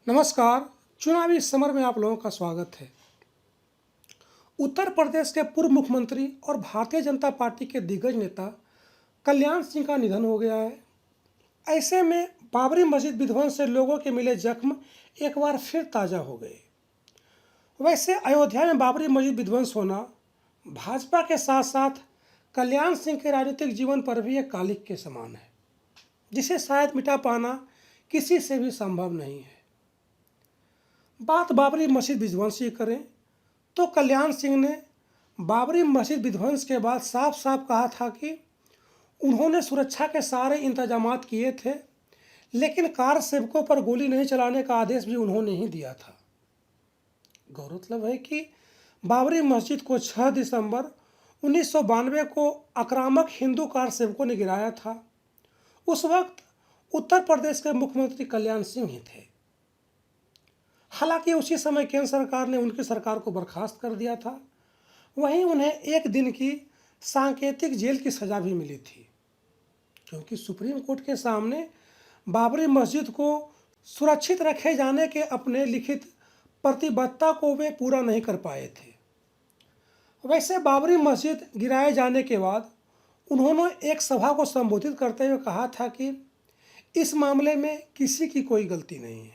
नमस्कार। चुनावी समर में आप लोगों का स्वागत है। उत्तर प्रदेश के पूर्व मुख्यमंत्री और भारतीय जनता पार्टी के दिग्गज नेता कल्याण सिंह का निधन हो गया है। ऐसे में बाबरी मस्जिद विध्वंस से लोगों के मिले जख्म एक बार फिर ताज़ा हो गए। वैसे अयोध्या में बाबरी मस्जिद विध्वंस होना भाजपा के साथ साथ कल्याण सिंह के राजनीतिक जीवन पर भी एक कालिक के समान है, जिसे शायद मिटा पाना किसी से भी संभव नहीं है। बात बाबरी मस्जिद विध्वंस की करें तो कल्याण सिंह ने बाबरी मस्जिद विध्वंस के बाद साफ साफ कहा था कि उन्होंने सुरक्षा के सारे इंतजामात किए थे, लेकिन कार सेवकों पर गोली नहीं चलाने का आदेश भी उन्होंने ही दिया था। गौरतलब है कि बाबरी मस्जिद को 6 दिसंबर 1992 को आक्रामक हिंदू कार सेवकों ने गिराया था। उस वक्त उत्तर प्रदेश के मुख्यमंत्री कल्याण सिंह ही थे। हालांकि उसी समय केंद्र सरकार ने उनकी सरकार को बर्खास्त कर दिया था। वहीं उन्हें 1 दिन की सांकेतिक जेल की सज़ा भी मिली थी, क्योंकि सुप्रीम कोर्ट के सामने बाबरी मस्जिद को सुरक्षित रखे जाने के अपने लिखित प्रतिबद्धता को वे पूरा नहीं कर पाए थे। वैसे बाबरी मस्जिद गिराए जाने के बाद उन्होंने एक सभा को संबोधित करते हुए कहा था कि इस मामले में किसी की कोई गलती नहीं है।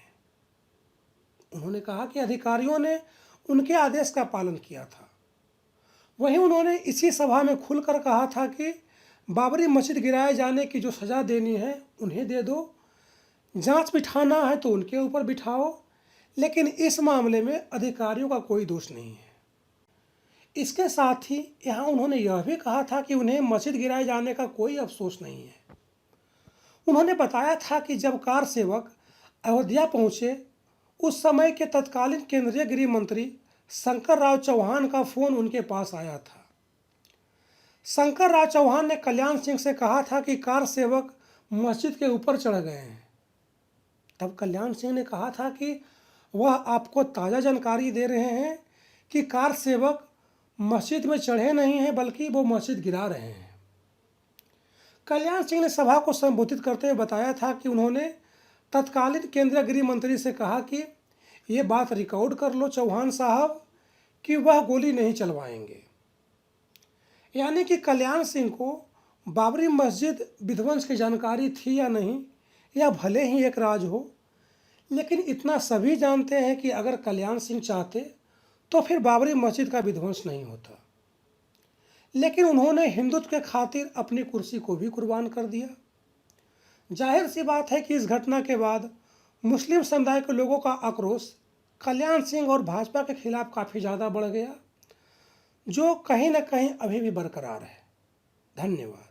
उन्होंने कहा कि अधिकारियों ने उनके आदेश का पालन किया था। वहीं उन्होंने इसी सभा में खुलकर कहा था कि बाबरी मस्जिद गिराए जाने की जो सज़ा देनी है उन्हें दे दो, जांच बिठाना है तो उनके ऊपर बिठाओ, लेकिन इस मामले में अधिकारियों का कोई दोष नहीं है। इसके साथ ही यहाँ उन्होंने यह भी कहा था कि उन्हें मस्जिद गिराए जाने का कोई अफसोस नहीं है। उन्होंने बताया था कि जब कार सेवक अयोध्या पहुँचे, उस समय के तत्कालीन केंद्रीय गृह मंत्री शंकर राव चौहान का फोन उनके पास आया था। शंकर राव चौहान ने कल्याण सिंह से कहा था कि कार सेवक मस्जिद के ऊपर चढ़ गए हैं। तब कल्याण सिंह ने कहा था कि वह आपको ताज़ा जानकारी दे रहे हैं कि कार सेवक मस्जिद में चढ़े नहीं हैं, बल्कि वो मस्जिद गिरा रहे हैं। कल्याण सिंह ने सभा को संबोधित करते हुए बताया था कि उन्होंने तत्कालीन केंद्रीय गृह मंत्री से कहा कि ये बात रिकॉर्ड कर लो चौहान साहब कि वह गोली नहीं चलवाएंगे। यानी कि कल्याण सिंह को बाबरी मस्जिद विध्वंस की जानकारी थी या नहीं, या भले ही एक राज हो, लेकिन इतना सभी जानते हैं कि अगर कल्याण सिंह चाहते तो फिर बाबरी मस्जिद का विध्वंस नहीं होता। लेकिन उन्होंने हिंदुत्व के खातिर अपनी कुर्सी को भी कुर्बान कर दिया। जाहिर सी बात है कि इस घटना के बाद मुस्लिम समुदाय के लोगों का आक्रोश कल्याण सिंह और भाजपा के खिलाफ काफ़ी ज़्यादा बढ़ गया, जो कहीं ना कहीं अभी भी बरकरार है। धन्यवाद।